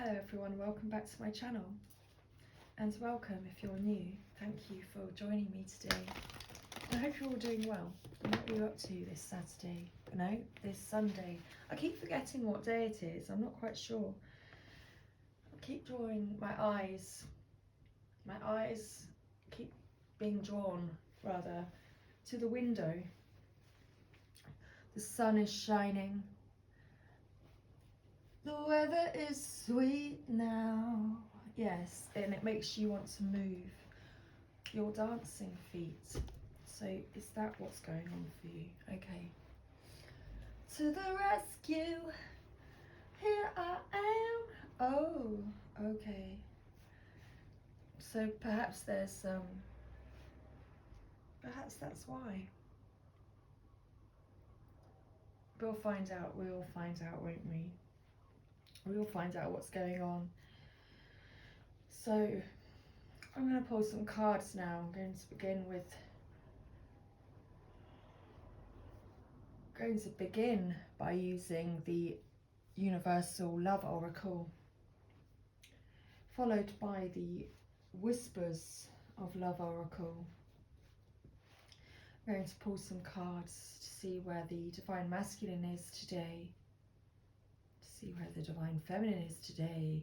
Hello everyone, welcome back to my channel, and welcome if you're new. Thank you for joining me today. I hope you're all doing well. And what are you up to this Saturday? No, this Sunday. I keep forgetting what day it is, I'm not quite sure. I keep drawing my eyes keep being drawn rather to the window. The sun is shining. The weather is sweet now. Yes, and it makes you want to move your dancing feet. So is that what's going on for you? Okay. To the rescue, here I am. Oh, okay. So perhaps there's perhaps that's why. We'll find out, won't we? We'll find out what's going on. So I'm going to pull some cards now. I'm going to begin by using the Universal Love Oracle, followed by the Whispers of Love Oracle. I'm going to pull some cards to see where the Divine Masculine is today, to see where the Divine Feminine is today,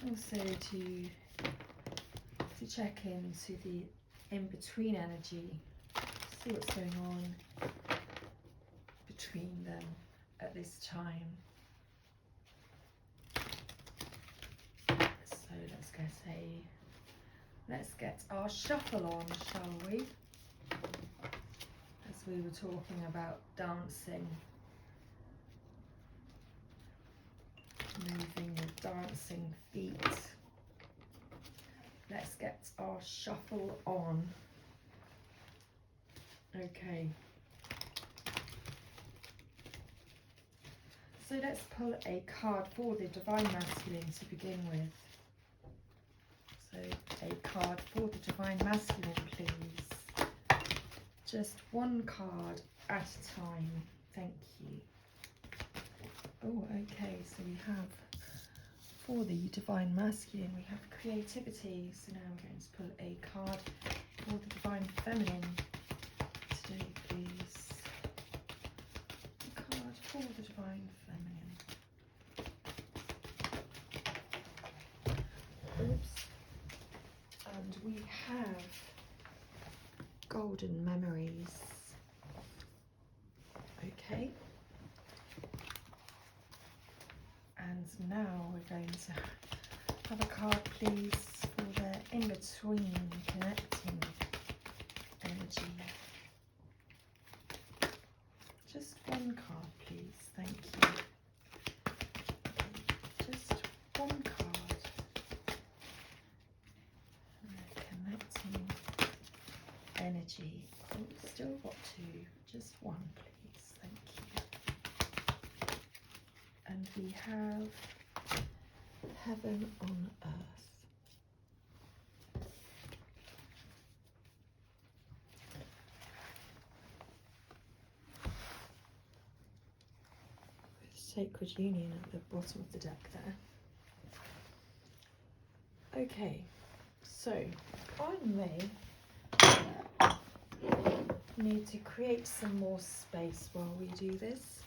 also to check into the in-between energy, see what's going on between them at this time. So let's get our shuffle on, shall we? As we were talking about dancing, moving your dancing feet. Let's get our shuffle on. Okay. So let's pull a card for the Divine Masculine to begin with. So a card for the Divine Masculine, please. Just one card at a time. Thank you. Oh, okay, so we have, for the Divine Masculine, we have creativity. So now I'm going to pull a card for the Divine Feminine today, please. A card for the Divine Feminine. Oops. And we have Golden Memories. Okay. And now we're going to have a card, please, for the in-between connecting energy. Just one card, please. Thank you. Just one card. Connecting energy. Oh, still got two. Just one, please. Thank you. And we have Heaven on Earth. With Sacred Union at the bottom of the deck there. Okay, so I may need to create some more space while we do this.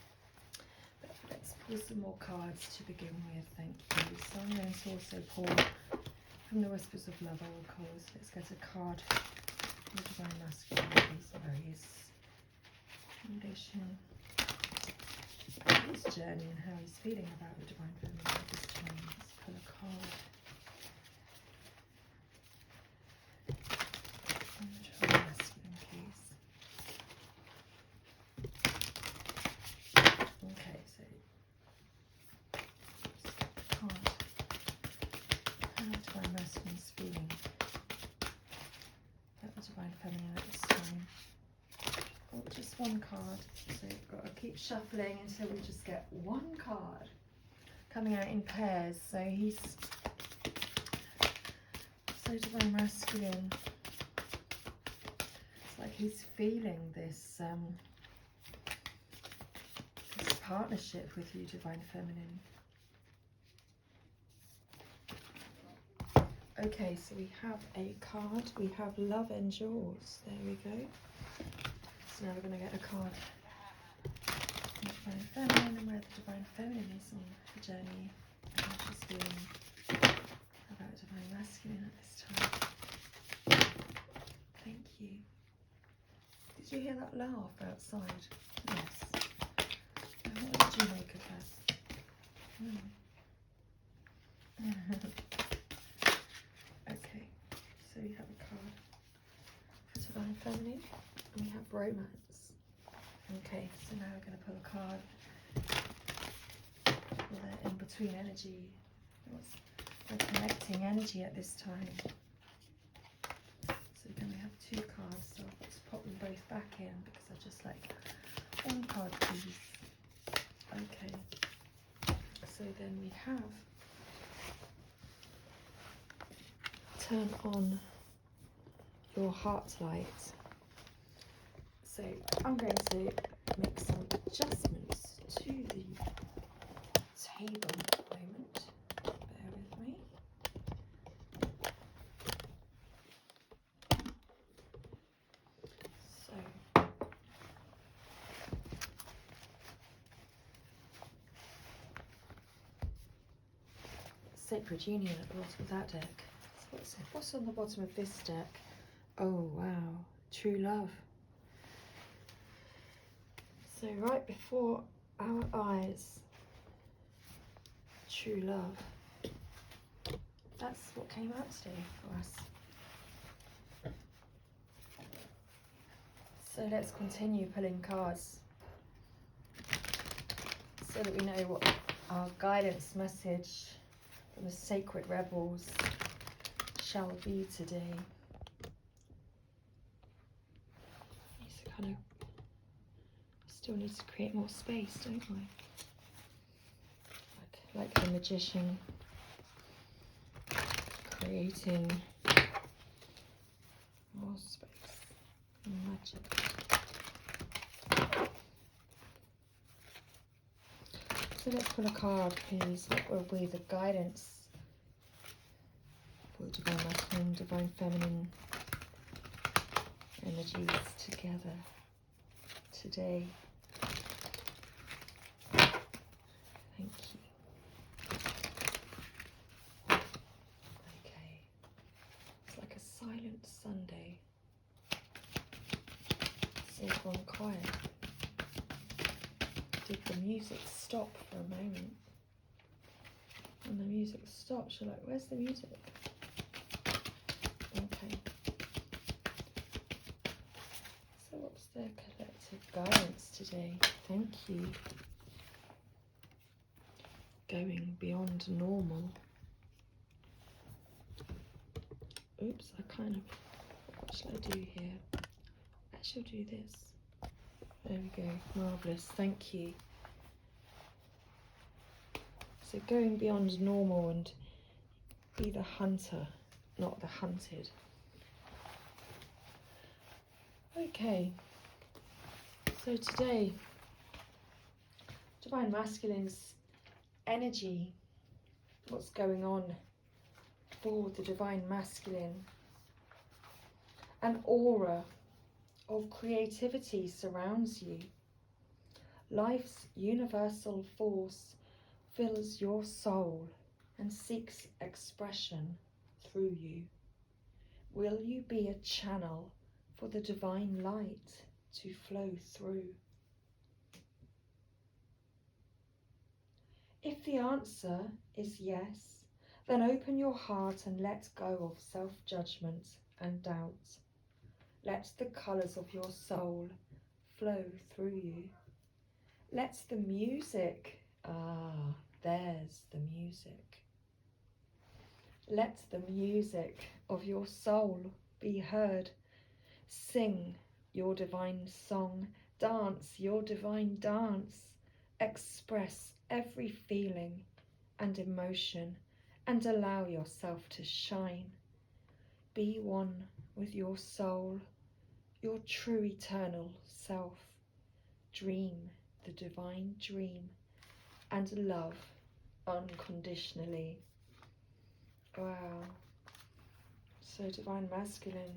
Let's pull some more cards to begin with, thank you. So I'm going to also pull from the Whispers of Love Oracles. Let's get a card for the Divine Masculine, please. There he is. Foundation. His journey and how he's feeling about the Divine Feminine at this time. Let's pull a card. And the Divine Masculine, please. Okay, so card. How the Divine Masculine's feeling about the Divine Feminine at this time. Oh, just one card. So you've got to keep shuffling until we just get one card coming out in pairs. So he's so Divine Masculine. It's like he's feeling this this partnership with you, Divine Feminine. Okay, so we have a card. We have Love Endures. There we go. So now we're going to get a card. Divine Feminine, and where the Divine Feminine is on the journey. How she's feeling about Divine Masculine at this time. Thank you. Did you hear that laugh outside? Yes. And what did you make of that? Okay, so we have a card for Divine Feminine, and we have Romance. Okay, so now we're going to pull a card for the in-between energy. What's the connecting energy at this time? So then we have 2 cards, so I'll just pop them both back in because I just like 1 card, please. Okay, so then we have turn on your heart light. So I'm going to make some adjustments to the table at the moment. Bear with me. So Sacred Union at the bottom of that deck. So what's on the bottom of this deck? Oh wow, True Love. So right before our eyes, True Love. That's what came out today for us. So let's continue pulling cards so that we know what our guidance message from the Sacred Rebels shall be today. It's kind of still need to create more space, don't I? Like the Magician, creating more space. Magic. So let's pull a card, please. What will be the guidance for Divine Masculine, Divine Feminine energies together today? Thank you. Okay. It's like a silent Sunday. It's all gone quiet. Did the music stop for a moment? When the music stops, you're like, where's the music? Okay. So what's their collective guidance today? Thank you. Going beyond normal. Oops, I kind of, what shall I do here? I shall do this. There we go, marvellous, thank you. So going beyond normal and be the hunter, not the hunted. Okay, so today, Divine Masculine's energy, what's going on for the Divine Masculine. An aura of creativity surrounds you. Life's universal force fills your soul and seeks expression through you. Will you be a channel for the divine light to flow through? If the answer is yes, then open your heart and let go of self-judgment and doubt. Let the colours of your soul flow through you. Let the music, there's the music. Let the music of your soul be heard. Sing your divine song, dance your divine dance. Express every feeling and emotion and allow yourself to shine. Be one with your soul, your true eternal self. Dream the divine dream and love unconditionally. Wow. So divine masculine,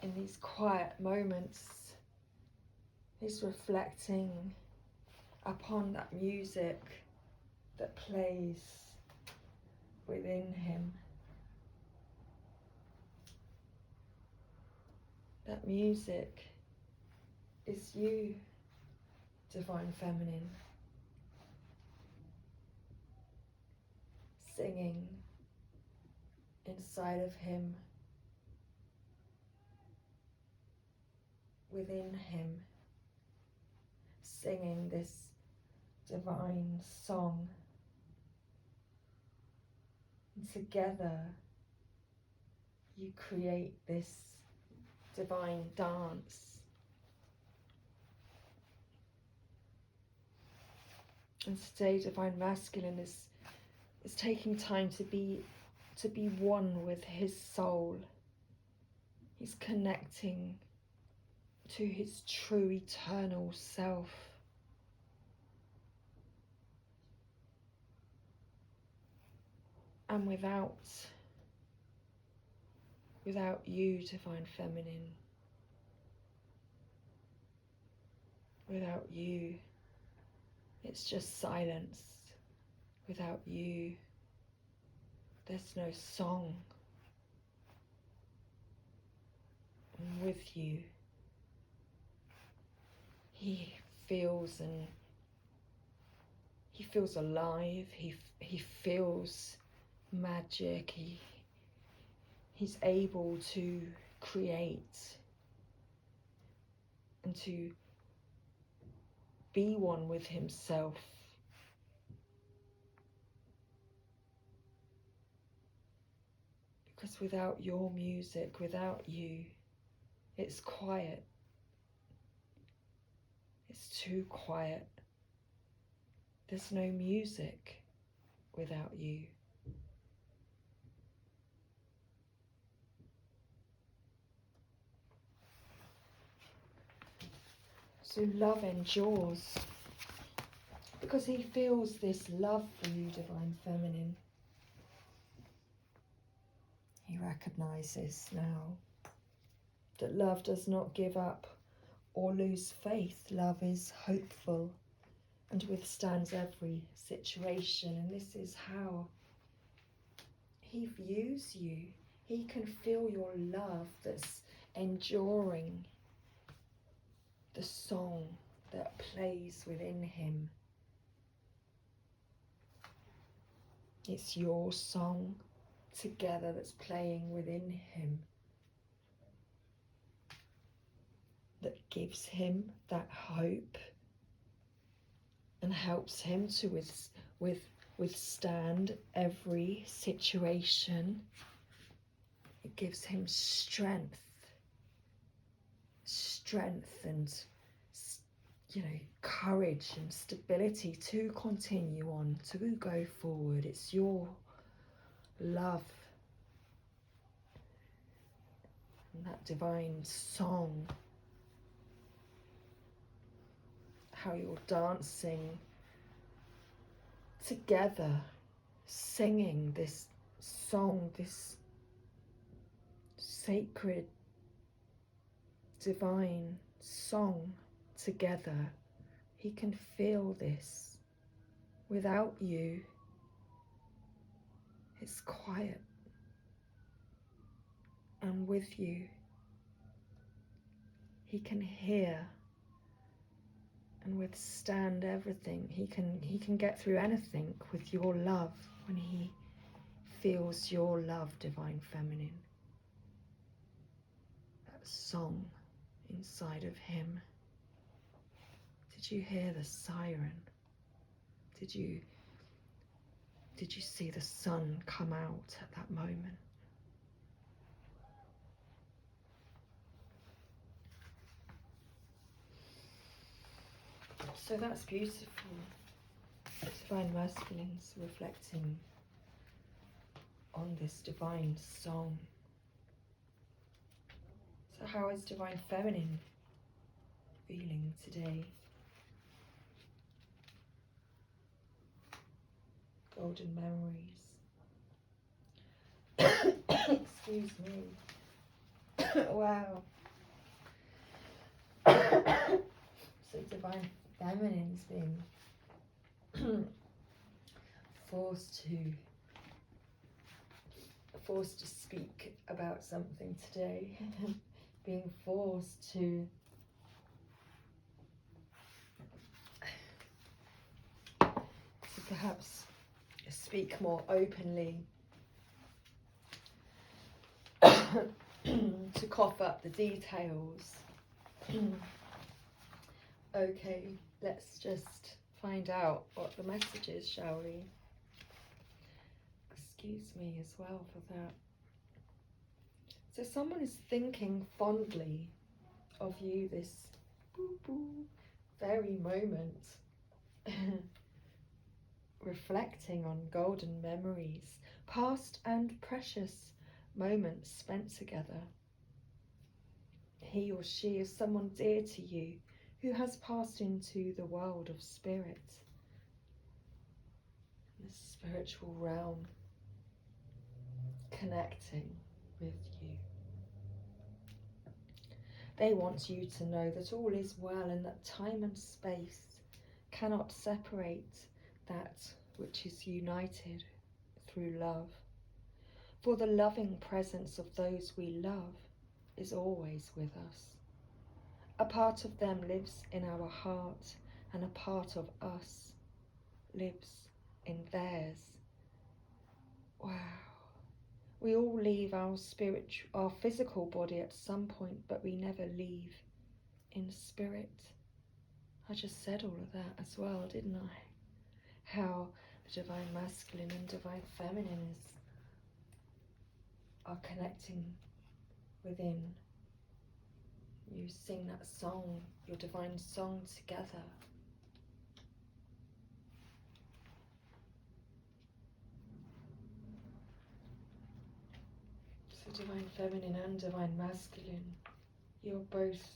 in these quiet moments is reflecting upon that music that plays within him. That music is you, divine feminine, singing inside of him, within him, singing this divine song. And together you create this divine dance. And today divine masculine is taking time to be one with his soul. He's connecting to his true eternal self. And without you, divine feminine, without you, it's just silence. Without you, there's no song. And with you, he feels alive. He feels magic. He's able to create and to be one with himself. Because without your music, without you, it's quiet. It's too quiet. There's no music without you. So love endures because he feels this love for you, divine feminine. He recognizes now that love does not give up or lose faith. Love is hopeful and withstands every situation. And this is how he views you. He can feel your love that's enduring the song that plays within him. It's your song together that's playing within him that gives him that hope and helps him to withstand every situation. It gives him strength and, courage and stability to continue on, to go forward. It's your love and that divine song, how you're dancing together, singing this song, this sacred divine song together. He can feel this. Without you, it's quiet. And with you, he can hear and withstand everything. He can get through anything with your love when he feels your love, divine feminine. That song inside of him. Did you hear the siren? Did you see the sun come out at that moment? So that's beautiful. Divine masculines reflecting on this divine song. So how is divine feminine feeling today? golden memories. Excuse me. Wow. So divine feminine's been forced to speak about something today. Being forced to perhaps speak more openly, to cough up the details. Okay, let's just find out what the message is, shall we? Excuse me as well for that. So someone is thinking fondly of you this very moment. Reflecting on golden memories, past and precious moments spent together. He or she is someone dear to you who has passed into the world of spirit, the spiritual realm, connecting with you. They want you to know that all is well and that time and space cannot separate that which is united through love. For the loving presence of those we love is always with us. A part of them lives in our heart, and a part of us lives in theirs. Wow. We all leave our physical body at some point, but we never leave in spirit. I just said all of that as well, didn't I? How the divine masculine and divine feminine are connecting within. You sing that song, your divine song, together. So divine feminine and divine masculine, you're both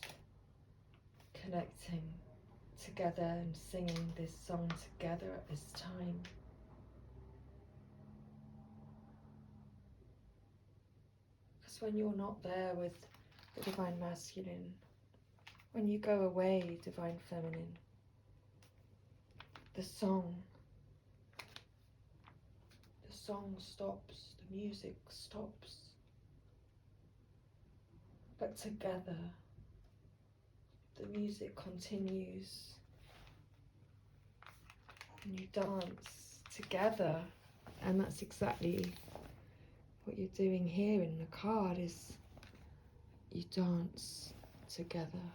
connecting together and singing this song together at this time. Because when you're not there with the divine masculine, when you go away, divine feminine, the song stops, the music stops. But together, the music continues. And you dance together. And that's exactly what you're doing here in the card, is you dance together.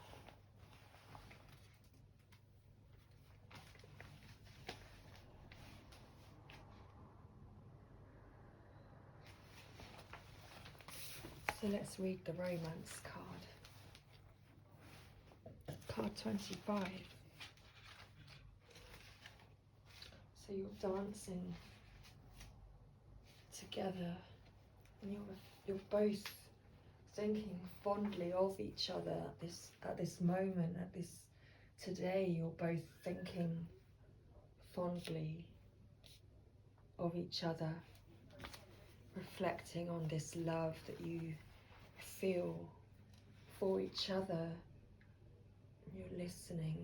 So let's read the romance card. Card 25. So you're dancing together, and you're both thinking fondly of each other at this moment, today. You're both thinking fondly of each other, reflecting on this love that you feel for each other. You're listening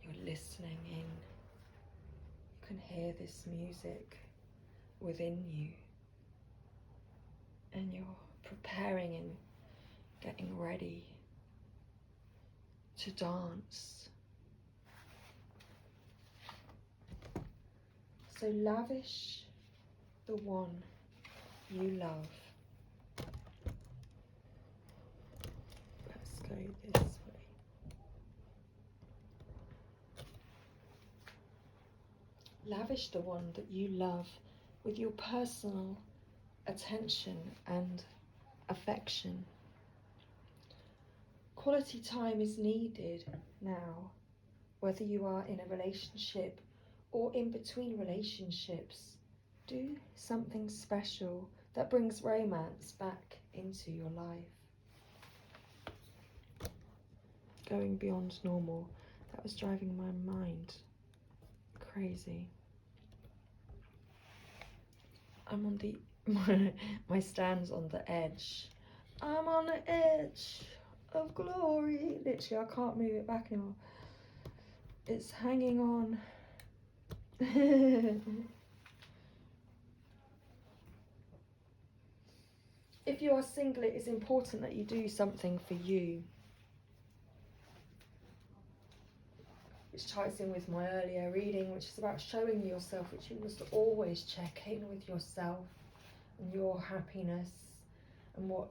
in. You can hear this music within you, and you're preparing and getting ready to dance. So lavish the one you love. Let's go this way. Lavish the one that you love with your personal attention and affection. Quality time is needed now, whether you are in a relationship or in between relationships. Do something special that brings romance back into your life. Going beyond normal. That was driving my mind crazy. I'm on the my stand's on the edge. I'm on the edge of glory. Literally, I can't move it back anymore. It's hanging on. If you are single, it is important that you do something for you. Which ties in with my earlier reading, which is about showing yourself, which you must always check in with yourself and your happiness and what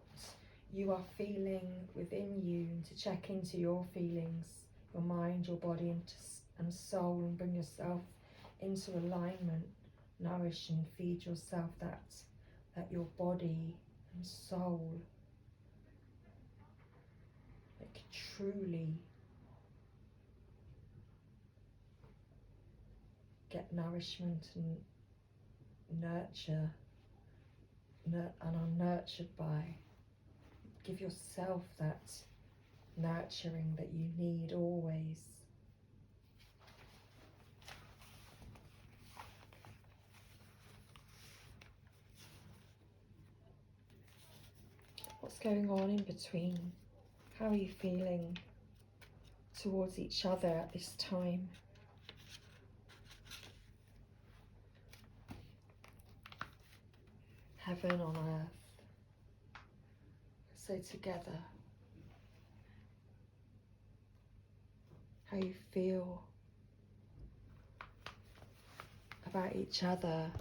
you are feeling within you, and to check into your feelings, your mind, your body and soul, and bring yourself into alignment, nourish and feed yourself that your body and soul like truly get nourishment and nurture and are nurtured by. Give yourself that nurturing that you need always. What's going on in between? How are you feeling towards each other at this time? Heaven on earth. So together, how you feel about each other.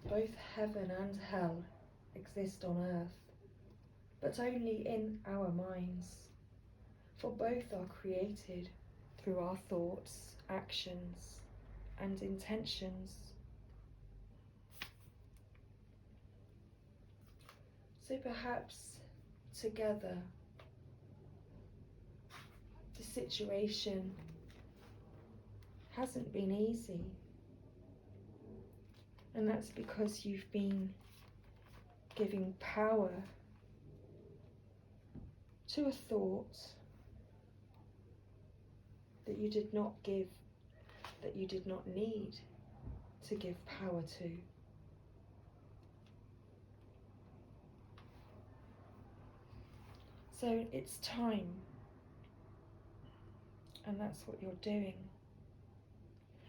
Both heaven and hell exist on earth, but only in our minds, for both are created through our thoughts, actions, and intentions. So perhaps together, the situation hasn't been easy, and that's because you've been giving power to a thought that you did not give, that you did not need to give power to. So it's time, and that's what you're doing,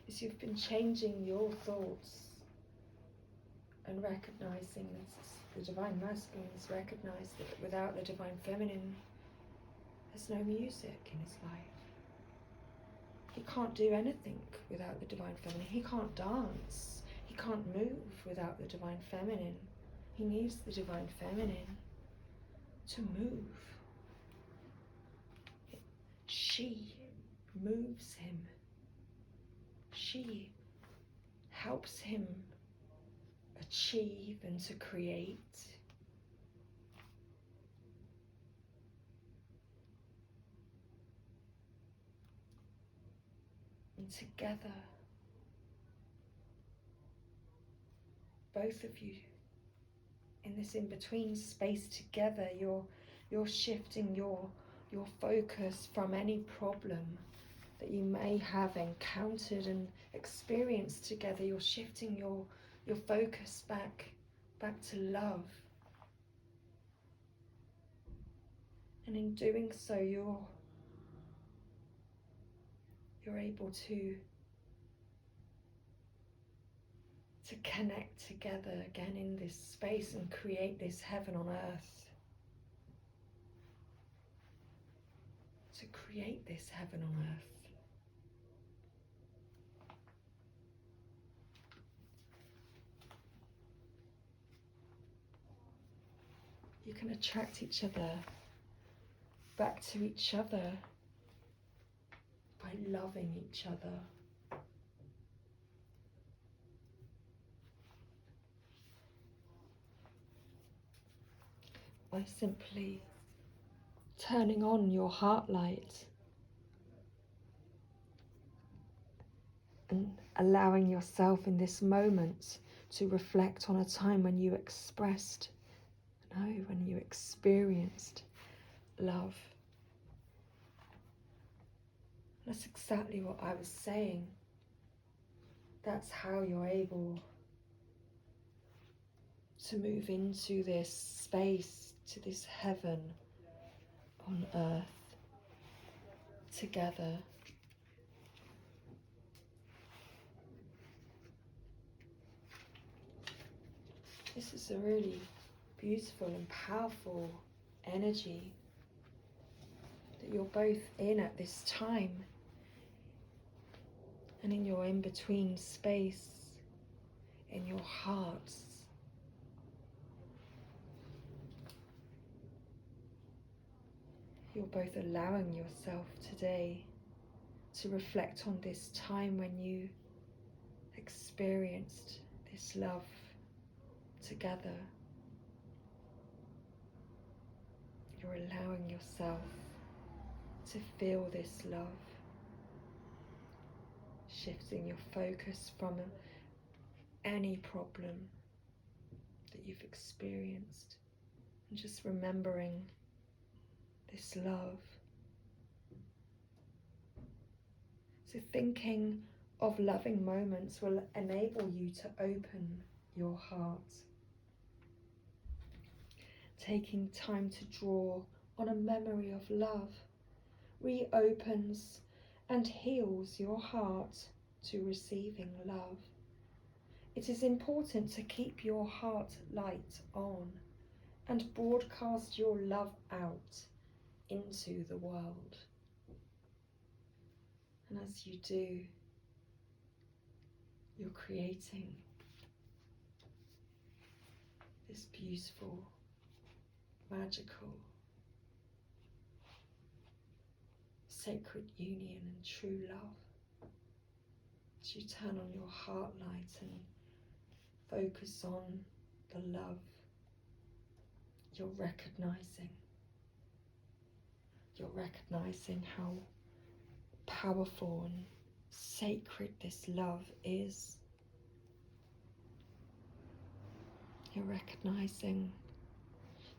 is you've been changing your thoughts and recognizing that the Divine Masculine has recognized that without the Divine Feminine, there's no music in his life. He can't do anything without the Divine Feminine. He can't dance. He can't move without the Divine Feminine. He needs the Divine Feminine to move. She moves him. She helps him achieve and to create. And together, both of you, in this in-between space together, you're shifting your focus from any problem that you may have encountered and experienced together. You're shifting your focus back to love. And in doing so, you're able to connect together again in this space and create this heaven on earth. To create this heaven on earth. You can attract each other back to each other by loving each other. By simply turning on your heart light and allowing yourself in this moment to reflect on a time when you expressed, no, when you experienced love. That's exactly what I was saying. That's how you're able to move into this space, to this heaven on earth together. This is a really beautiful and powerful energy that you're both in at this time, and in your in-between space, in your hearts. You're both allowing yourself today to reflect on this time when you experienced this love together. You're allowing yourself to feel this love, shifting your focus from any problem that you've experienced and just remembering this love. So thinking of loving moments will enable you to open your heart. Taking time to draw on a memory of love reopens and heals your heart to receiving love. It is important to keep your heart light on and broadcast your love out into the world. And as you do, you're creating this beautiful, magical, sacred union and true love. As you turn on your heart light and focus on the love, you're recognizing how powerful and sacred this love is. You're recognizing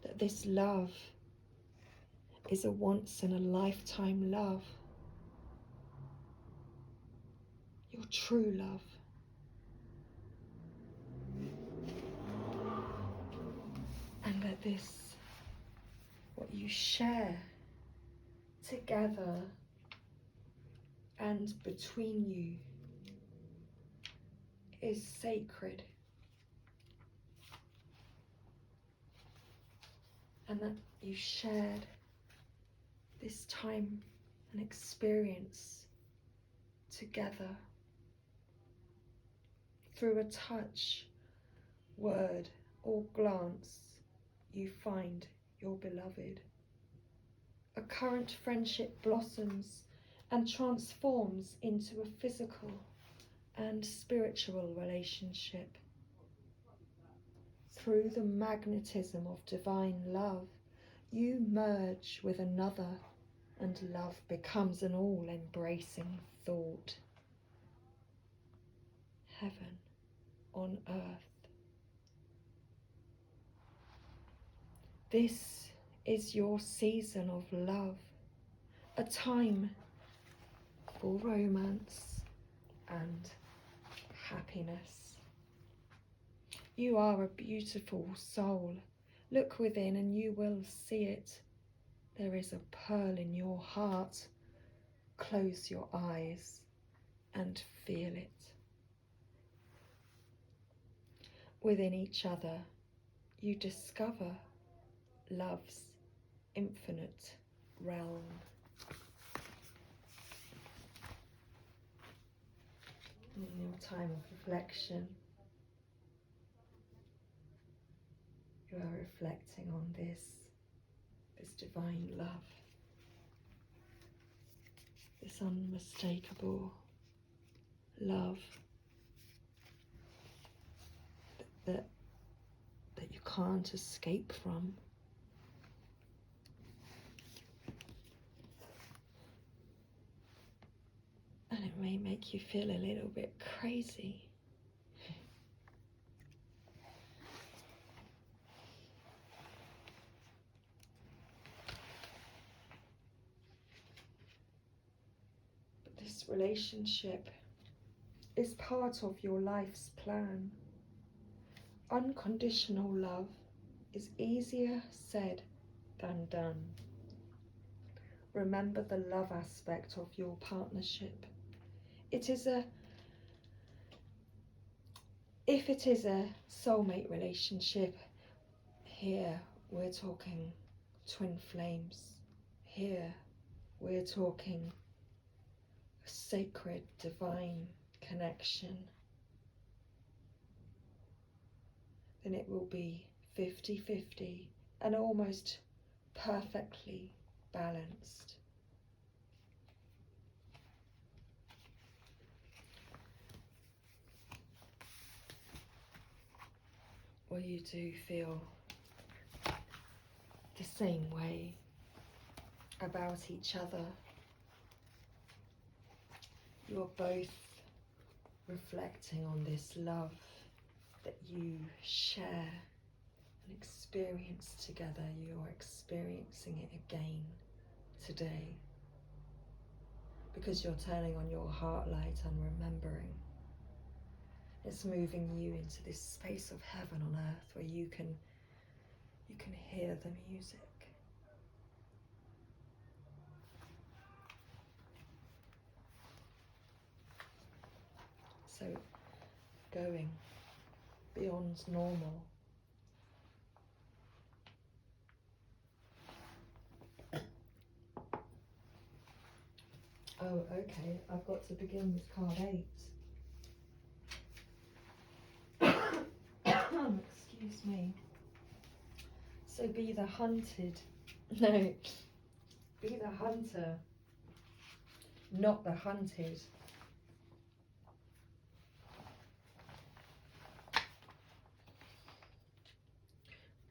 that this love is a once in a lifetime love. Your true love. And that this, what you share together and between you, is sacred. And that you shared this time and experience together through a touch, word, or glance. You find your beloved. A current friendship blossoms and transforms into a physical and spiritual relationship. Through the magnetism of divine love, you merge with another, and love becomes an all-embracing thought. Heaven on earth. This is your season of love, a time for romance and happiness. You are a beautiful soul. Look within and you will see it. There is a pearl in your heart. Close your eyes and feel it. Within each other, you discover love's infinite realm. In your time of reflection, you are reflecting on this divine love, this unmistakable love that you can't escape from. And it may make you feel a little bit crazy. this relationship is part of your life's plan. Unconditional love is easier said than done. Remember the love aspect of your partnership. If it is a soulmate relationship, here we're talking twin flames. Here we're talking a sacred, divine connection. Then it will be 50-50 and almost perfectly balanced. Or you do feel the same way about each other. You're both reflecting on this love that you share and experience together. You're experiencing it again today because you're turning on your heart light and remembering. It's moving you into this space of heaven on earth where you can hear the music. So going beyond normal. Oh, okay, I've got to begin with card 8. Excuse me. So be the hunted. No, be the hunter, not the hunted.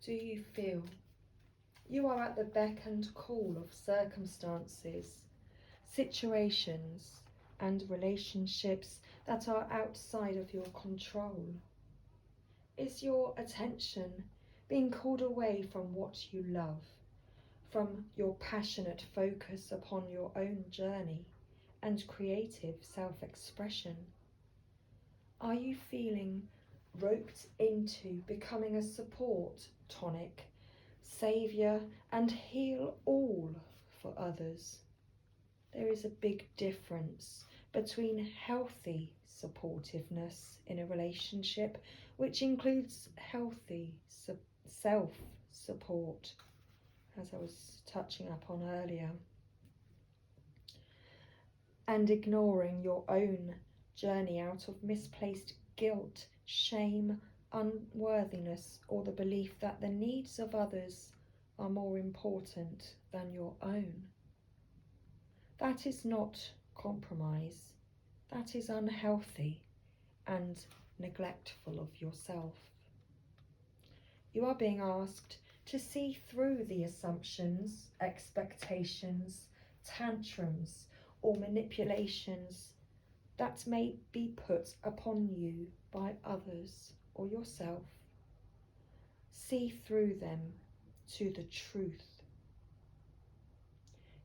Do you feel you are at the beck and call of circumstances, situations, and relationships that are outside of your control? Is your attention being called away from what you love, from your passionate focus upon your own journey and creative self-expression? Are you feeling roped into becoming a support tonic, saviour and heal all for others? There is a big difference between healthy supportiveness in a relationship, which includes healthy self-support, as I was touching upon earlier, and ignoring your own journey out of misplaced guilt, shame, unworthiness, or the belief that the needs of others are more important than your own. That is not compromise. That is unhealthy and neglectful of yourself. You are being asked to see through the assumptions, expectations, tantrums, or manipulations that may be put upon you by others or yourself. See through them to the truth.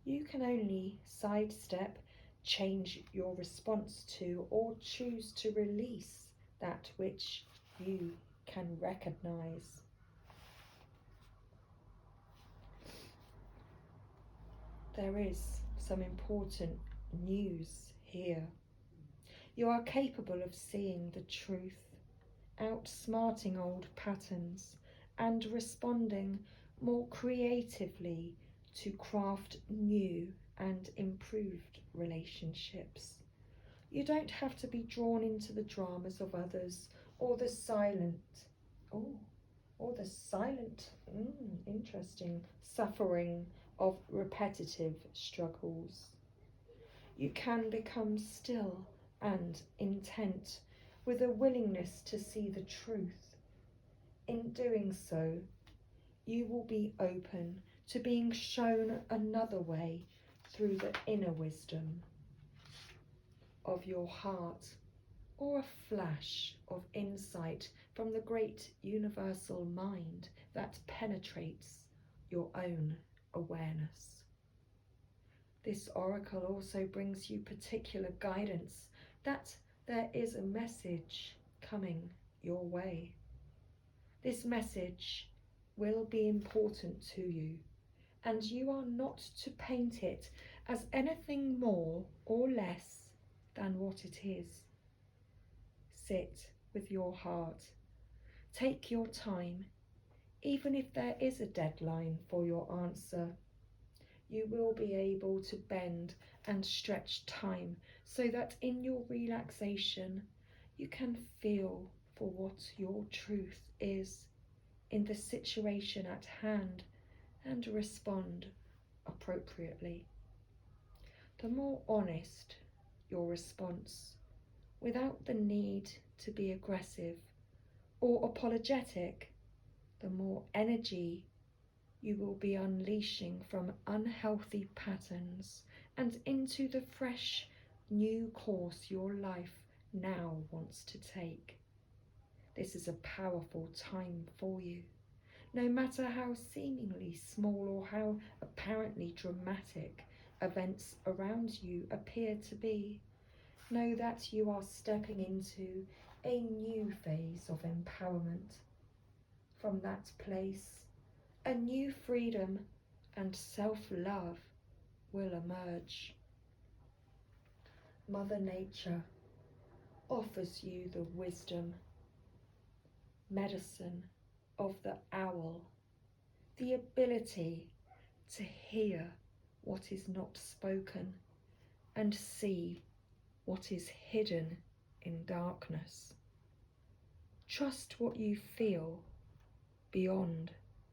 You can only sidestep, change your response to, or choose to release that which you can recognize. There is some important news here. You are capable of seeing the truth, outsmarting old patterns, and responding more creatively to craft new and improved relationships. You don't have to be drawn into the dramas of others or the silent, interesting suffering of repetitive struggles. You can become still and intent with a willingness to see the truth. In doing so, you will be open to being shown another way through the inner wisdom of your heart, or a flash of insight from the great universal mind that penetrates your own awareness. This oracle also brings you particular guidance that there is a message coming your way. This message will be important to you, and you are not to paint it as anything more or less than what it is. Sit with your heart. Take your time. Even if there is a deadline for your answer, you will be able to bend and stretch time so that in your relaxation you can feel for what your truth is in the situation at hand and respond appropriately. The more honest your response, without the need to be aggressive or apologetic, the more energy you will be unleashing from unhealthy patterns and into the fresh, new course your life now wants to take. This is a powerful time for you. No matter how seemingly small or how apparently dramatic events around you appear to be, know that you are stepping into a new phase of empowerment. From that place, a new freedom and self-love will emerge. Mother Nature offers you the wisdom, medicine of the owl, the ability to hear what is not spoken and see what is hidden in darkness. Trust what you feel beyond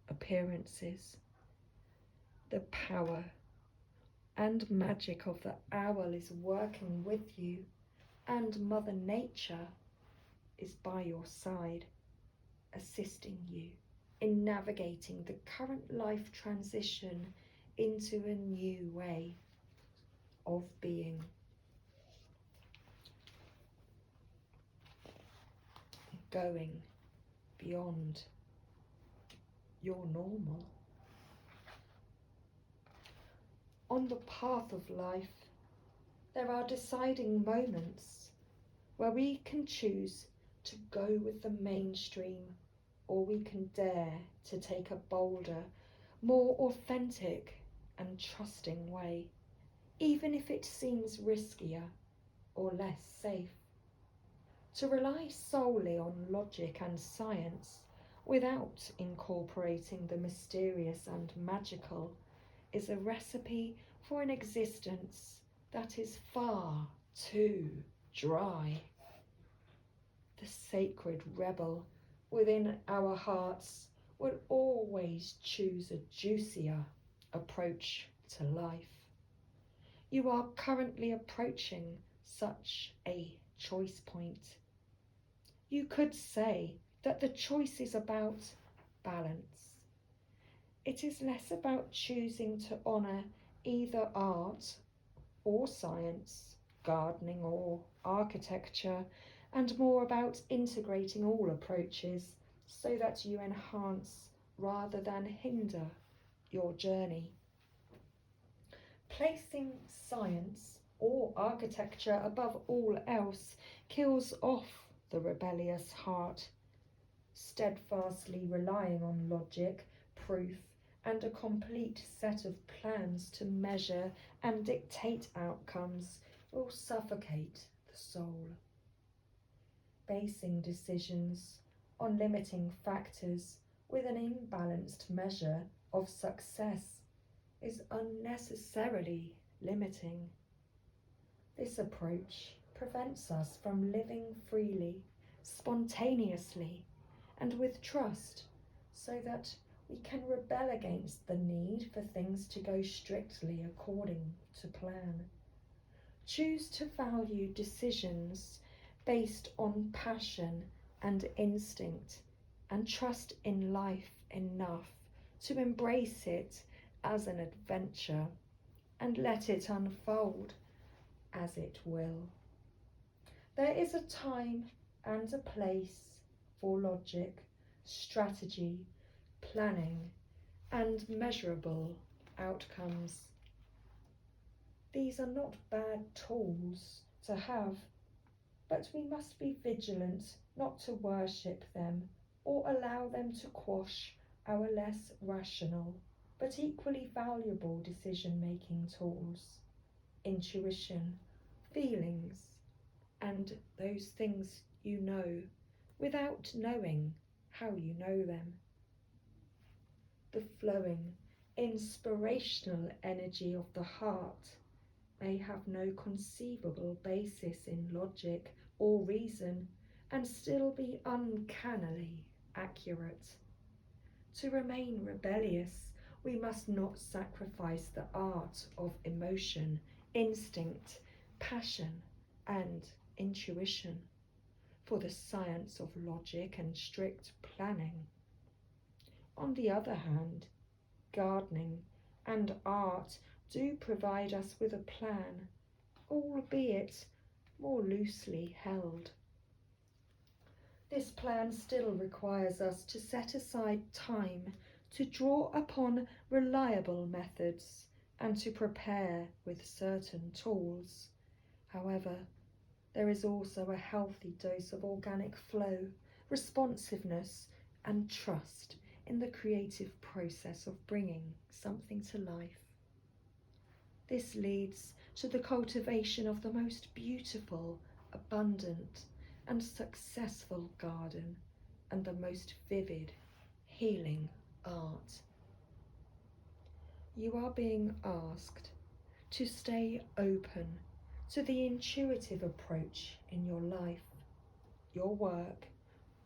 appearances. The power and magic of the owl is working with you, and Mother Nature is by your side, assisting you in navigating the current life transition into a new way of being. Going beyond your normal. On the path of life, there are deciding moments where we can choose to go with the mainstream, or we can dare to take a bolder, more authentic and trusting way, even if it seems riskier or less safe. To rely solely on logic and science without incorporating the mysterious and magical is a recipe for an existence that is far too dry. The sacred rebel within our hearts will always choose a juicier approach to life. You are currently approaching such a choice point. You could say that the choice is about balance. It is less about choosing to honour either art or science, gardening or architecture, and more about integrating all approaches so that you enhance rather than hinder your journey. Placing science or architecture above all else kills off the rebellious heart. Steadfastly relying on logic, proof, and a complete set of plans to measure and dictate outcomes will suffocate the soul. Basing decisions on limiting factors with an imbalanced measure of success is unnecessarily limiting. This approach prevents us from living freely, spontaneously, and with trust, so that we can rebel against the need for things to go strictly according to plan. Choose to value decisions based on passion and instinct, and trust in life enough to embrace it as an adventure and let it unfold as it will. There is a time and a place for logic, strategy, planning, and measurable outcomes. These are not bad tools to have, but we must be vigilant not to worship them or allow them to quash our less rational but equally valuable decision-making tools: intuition, feelings, and those things you know without knowing how you know them. The flowing, inspirational energy of the heart may have no conceivable basis in logic or reason and still be uncannily accurate. To remain rebellious, we must not sacrifice the art of emotion, instinct, passion, and intuition for the science of logic and strict planning. On the other hand, gardening and art do provide us with a plan, albeit more loosely held. This plan still requires us to set aside time to draw upon reliable methods and to prepare with certain tools. However, there is also a healthy dose of organic flow, responsiveness, and trust in the creative process of bringing something to life. This leads to the cultivation of the most beautiful, abundant, and successful garden and the most vivid, healing art. You are being asked to stay open to the intuitive approach in your life, your work,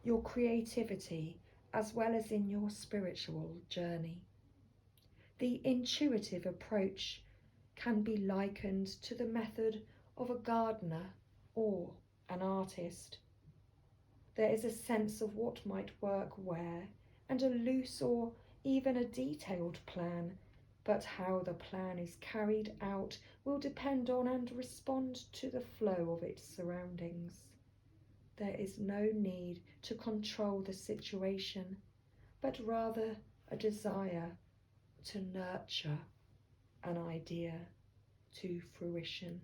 your creativity, as well as in your spiritual journey. The intuitive approach can be likened to the method of a gardener or an artist. There is a sense of what might work where, and a loose or even a detailed plan, but how the plan is carried out will depend on and respond to the flow of its surroundings. There is no need to control the situation, but rather a desire to nurture an idea to fruition.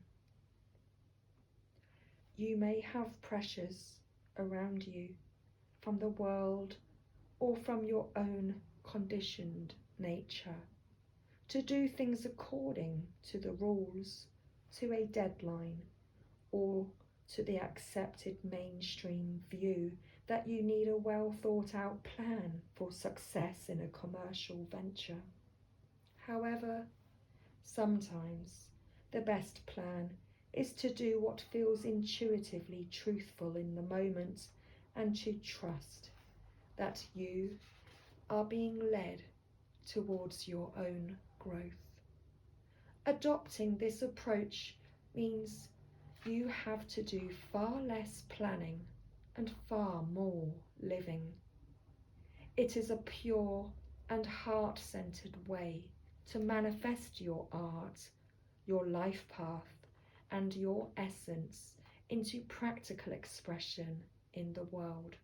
You may have pressures around you from the world or from your own conditioned nature to do things according to the rules, to a deadline, or to the accepted mainstream view that you need a well thought out plan for success in a commercial venture. However, sometimes the best plan is to do what feels intuitively truthful in the moment and to trust that you are being led towards your own growth. Adopting this approach means you have to do far less planning and far more living. It is a pure and heart-centered way to manifest your art, your life path, and your essence into practical expression in the world.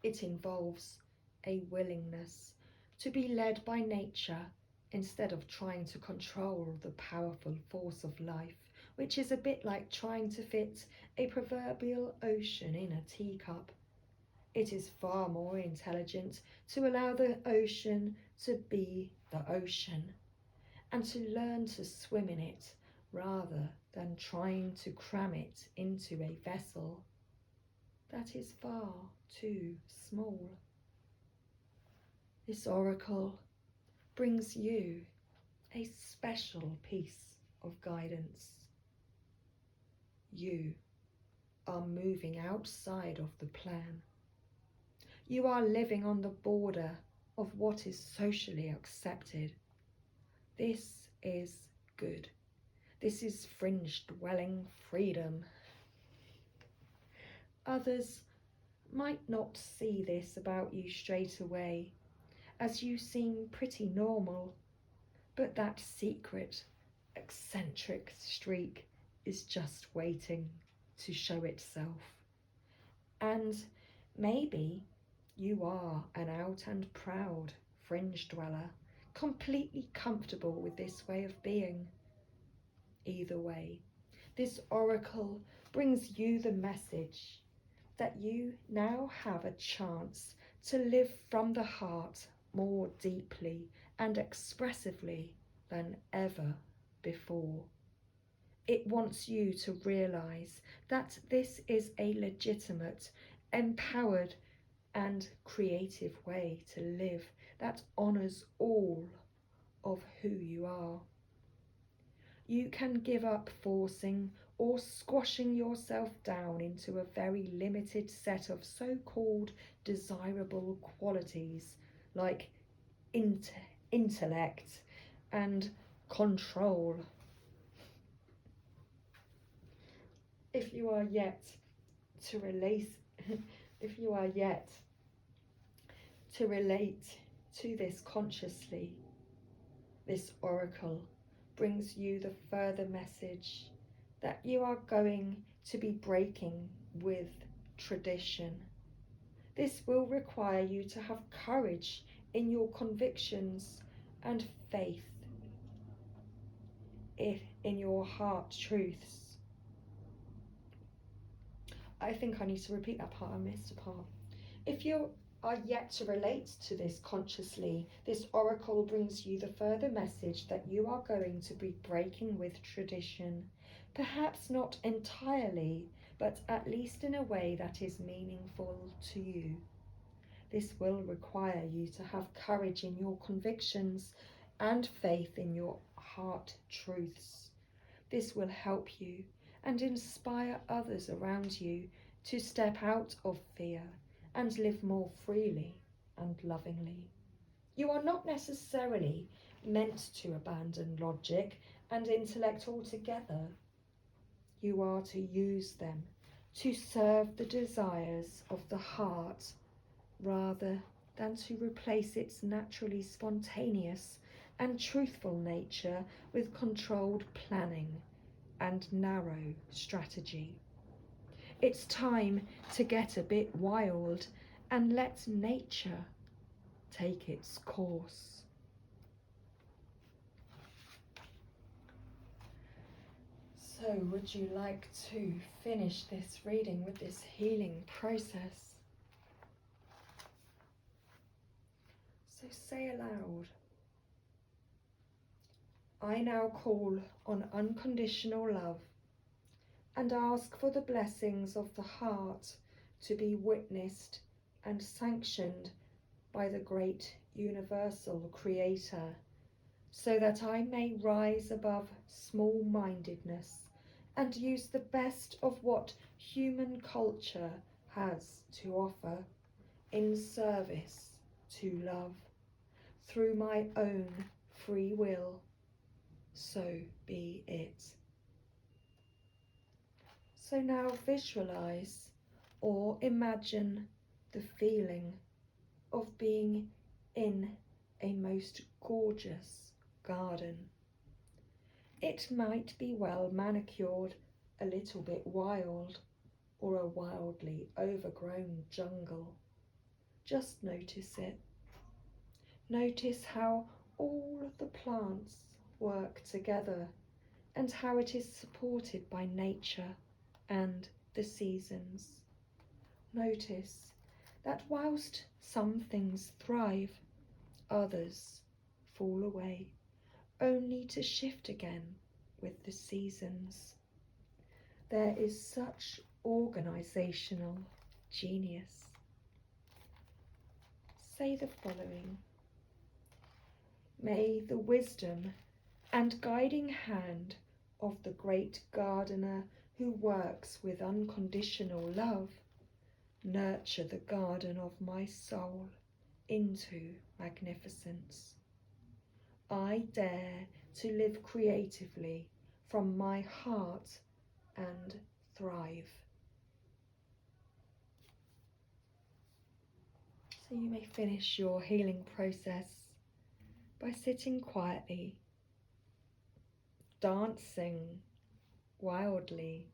It involves a willingness to be led by nature instead of trying to control the powerful force of life, which is a bit like trying to fit a proverbial ocean in a teacup. It is far more intelligent to allow the ocean to be the ocean and to learn to swim in it rather than trying to cram it into a vessel that is far too small. This oracle brings you a special piece of guidance. You are moving outside of the plan. You are living on the border of what is socially accepted. This is good. This is fringe-dwelling freedom. Others might not see this about you straight away, as you seem pretty normal, but that secret, eccentric streak is just waiting to show itself. And maybe you are an out and proud fringe dweller, completely comfortable with this way of being, either way. This oracle brings you the message that you now have a chance to live from the heart more deeply and expressively than ever before. It wants you to realize that this is a legitimate, empowered, and creative way to live that honors all of who you are. You can give up forcing or squashing yourself down into a very limited set of so-called desirable qualities like intellect and control. If you are yet to relate to this consciously, this oracle brings you the further message that you are going to be breaking with tradition. This will require you to have courage in your convictions and faith in your heart truths. I think I need to repeat that part. I missed a part. If you are yet to relate to this consciously, this oracle brings you the further message that you are going to be breaking with tradition, perhaps not entirely, but at least in a way that is meaningful to you. This will require you to have courage in your convictions and faith in your heart truths. This will help you and inspire others around you to step out of fear and live more freely and lovingly. You are not necessarily meant to abandon logic and intellect altogether. You are to use them to serve the desires of the heart rather than to replace its naturally spontaneous and truthful nature with controlled planning and narrow strategy. It's time to get a bit wild and let nature take its course. So, would you like to finish this reading with this healing process? So say aloud, I now call on unconditional love and ask for the blessings of the heart to be witnessed and sanctioned by the great universal Creator, so that I may rise above small-mindedness and use the best of what human culture has to offer in service to love through my own free will. So be it. So now visualize or imagine the feeling of being in a most gorgeous garden. It might be well manicured, a little bit wild, or a wildly overgrown jungle. Just notice it. Notice how all the plants work together and how it is supported by nature and the seasons. Notice that whilst some things thrive, others fall away, only to shift again with the seasons. There is such organisational genius. Say the following. May the wisdom and guiding hand of the great gardener who works with unconditional love nurture the garden of my soul into magnificence. I dare to live creatively from my heart and thrive. So you may finish your healing process by sitting quietly, dancing wildly,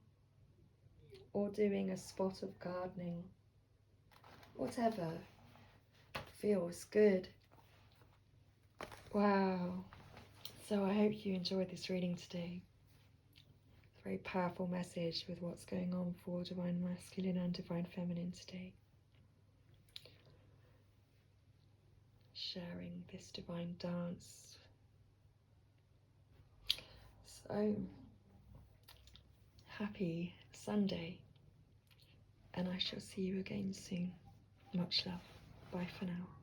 or doing a spot of gardening. Whatever feels good. Wow. So I hope you enjoyed this reading today. very powerful message with what's going on for Divine Masculine and Divine Feminine today. Sharing this divine dance. So, happy Sunday, and I shall see you again soon. Much love. Bye for now.